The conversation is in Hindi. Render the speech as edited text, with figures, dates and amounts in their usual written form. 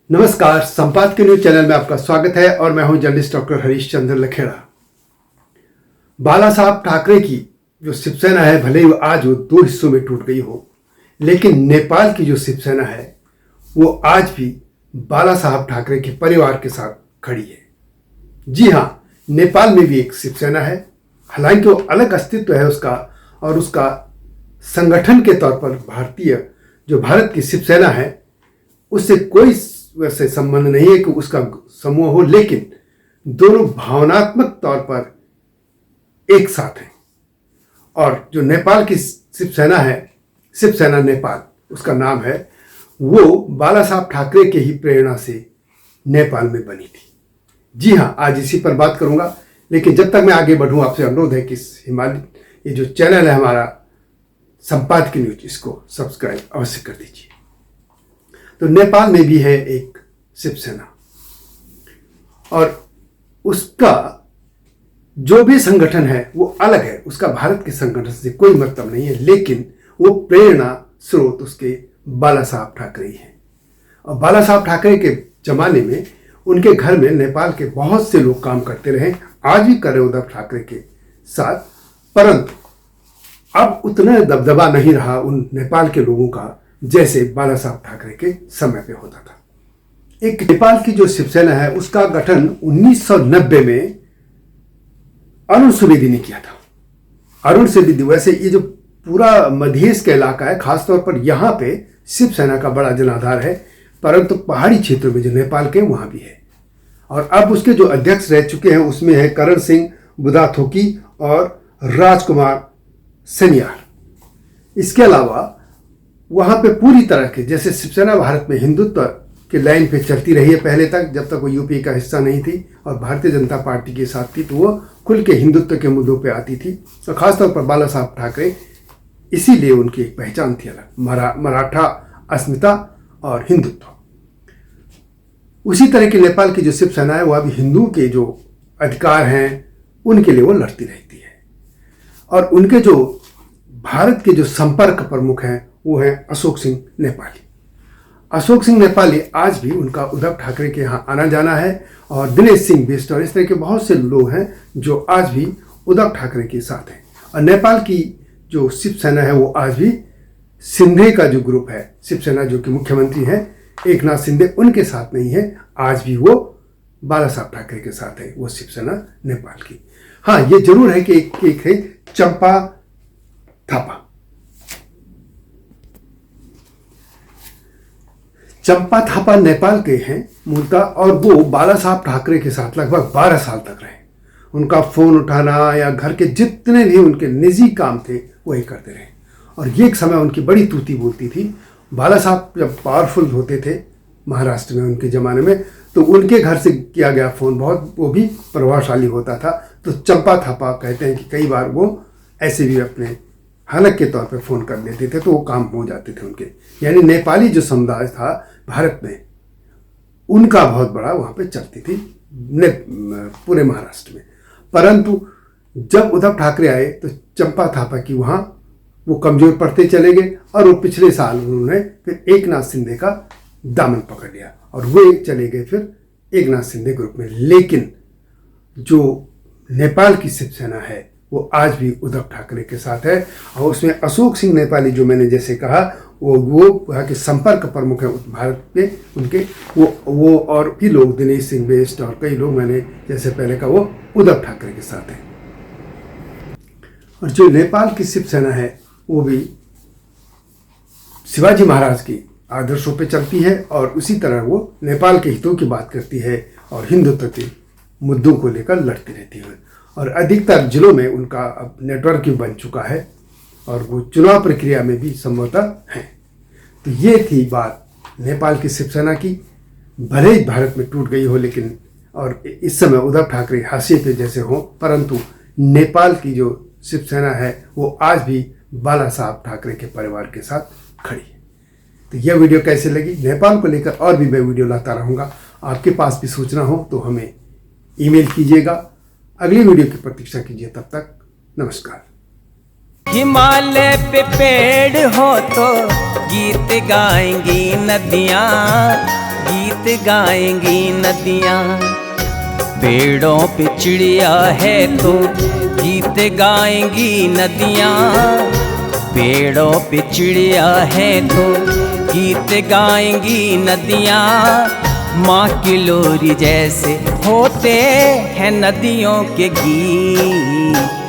नमस्कार, संपादकीय न्यूज चैनल में आपका स्वागत है और मैं हूं जर्नलिस्ट डॉक्टर हरीश चंद्र लखेड़ा। बाला साहब ठाकरे की जो शिवसेना है, भले ही आज वो दो हिस्सों में टूट गई हो, लेकिन नेपाल की जो शिवसेना है वो आज भी बाला साहब ठाकरे के परिवार के साथ खड़ी है। जी हाँ, नेपाल में भी एक शिवसेना है, हालांकि वो अलग अस्तित्व है उसका, और उसका संगठन के तौर पर भारत की शिवसेना है उससे कोई वैसे संबंध नहीं है कि उसका समूह हो, लेकिन दोनों भावनात्मक तौर पर एक साथ हैं। और जो नेपाल की शिवसेना है, शिवसेना नेपाल उसका नाम है, वो बाला साहब ठाकरे के ही प्रेरणा से नेपाल में बनी थी। जी हाँ, आज इसी पर बात करूंगा, लेकिन जब तक मैं आगे बढ़ूं आपसे अनुरोध है कि ये जो चैनल है हमारा संपादकीय न्यूज, इसको सब्सक्राइब अवश्य कर दीजिए। तो नेपाल में भी है एक शिवसेना, और उसका जो भी संगठन है वो अलग है, उसका भारत के संगठन से कोई मतलब नहीं है, लेकिन वो प्रेरणा स्रोत उसके बाला साहब ठाकरे ही हैं। और बाला साहब ठाकरे के जमाने में उनके घर में नेपाल के बहुत से लोग काम करते रहे, आज भी कर रहे उद्धव ठाकरे के साथ, परंतु अब उतना दबदबा नहीं रहा उन नेपाल के लोगों का जैसे बाला साहब ठाकरे के समय पे होता था। एक नेपाल की जो शिवसेना है उसका गठन 1990 में अरुण सुवेदी ने किया था। अरुण सुवेदी, वैसे ये जो पूरा मध्येश का इलाका है, खासतौर पर यहाँ पे शिवसेना का बड़ा जनाधार है, परंतु पहाड़ी क्षेत्रों में जो नेपाल के वहाँ भी है। और अब उसके जो अध्यक्ष रह चुके हैं उसमें है करण सिंह बुदाथोकी और राजकुमार सनियार। इसके अलावा वहाँ पे पूरी तरह के, जैसे शिवसेना भारत में हिंदुत्व के लाइन पे चलती रही है पहले तक, जब तक वो यूपी का हिस्सा नहीं थी और भारतीय जनता पार्टी के साथ थी, तो वो खुल के हिंदुत्व के मुद्दों पे आती थी। और खासतौर पर बाला साहब ठाकरे, इसीलिए उनकी एक पहचान थी अलग, मराठा अस्मिता और हिंदुत्व। उसी तरह की नेपाल की जो शिवसेना है वो अभी हिंदुओं के जो अधिकार हैं उनके लिए वो लड़ती रहती है। और उनके जो भारत के जो संपर्क प्रमुख हैं वो है अशोक सिंह नेपाली। अशोक सिंह नेपाली आज भी उनका उद्धव ठाकरे के यहाँ आना जाना है, और दिनेश सिंह बिष्ट और इस तरह के बहुत से लोग हैं जो आज भी उद्धव ठाकरे के साथ हैं। और नेपाल की जो शिवसेना है वो आज भी सिंधे का जो ग्रुप है शिवसेना, जो कि मुख्यमंत्री हैं एकनाथ शिंदे, उनके साथ नहीं है, आज भी वो बाला साहब ठाकरे के साथ है वो शिवसेना नेपाल की। हाँ, ये जरूर है कि एक है चंपा थापा। चंपा थापा नेपाल के हैं मूलतः, और वो बाला साहब ठाकरे के साथ लगभग 12 साल तक रहे। उनका फोन उठाना या घर के जितने भी उनके निजी काम थे वही करते रहे। और ये एक समय उनकी बड़ी तूती बोलती थी। बाला साहब जब पावरफुल होते थे महाराष्ट्र में उनके ज़माने में, तो उनके घर से किया गया फ़ोन वो भी प्रभावशाली होता था। तो चंपा थापा कहते हैं कि कई बार वो ऐसे भी अपने हलक के तौर पे फ़ोन कर लेते थे तो वो काम हो जाते थे उनके। यानी नेपाली जो समुदाय था भारत में, उनका बहुत बड़ा वहाँ पे चलती थी पूरे महाराष्ट्र में। परंतु जब उद्धव ठाकरे आए तो चंपा थापा की वहाँ वो कमज़ोर पड़ते चले गए, और वो पिछले साल उन्होंने फिर एकनाथ शिंदे का दामन पकड़ लिया और वे चले गए फिर एकनाथ शिंदे ग्रुप में। लेकिन जो नेपाल की शिवसेना है वो आज भी उद्धव ठाकरे के साथ है, और उसमें अशोक सिंह नेपाली, जो मैंने जैसे कहा, वो वहाँ के संपर्क प्रमुख हैं भारत के उनके, वो और भी लोग, दिनेश सिंह बिष्ट और कई लोग मैंने जैसे पहले कहा, वो उद्धव ठाकरे के साथ हैं। और जो नेपाल की शिवसेना है वो भी शिवाजी महाराज की आदर्शों पे चलती है, और उसी तरह वो नेपाल के हितों की बात करती है और हिंदुत्व के मुद्दों को लेकर लड़ती रहती है। और अधिकतर जिलों में उनका अब नेटवर्क भी बन चुका है, और वो चुनाव प्रक्रिया में भी संभवतः हैं। तो ये थी बात नेपाल की शिवसेना की। भले ही भारत में टूट गई हो, लेकिन और इस समय उद्धव ठाकरे हाशिए पे जैसे हों, परंतु नेपाल की जो शिवसेना है वो आज भी बाला साहब ठाकरे के परिवार के साथ खड़ी है। तो यह वीडियो कैसे लगी? नेपाल को लेकर और भी मैं वीडियो लाता रहूँगा। आपके पास भी सूचना हो तो हमें ईमेल कीजिएगा। अगली वीडियो की प्रतीक्षा कीजिए। तब तक नमस्कार। हिमालय पे पेड़ हो तो गीत गाएंगी नदियाँ, गीत गीत गाएंगी नदियाँ। पेड़ों पे चिड़िया है तो गीत गाएंगी नदियाँ। पेड़ों पे चिड़िया है तो गीत गाएंगी नदियाँ। माँ की लोरी जैसे होते हैं नदियों के गीत।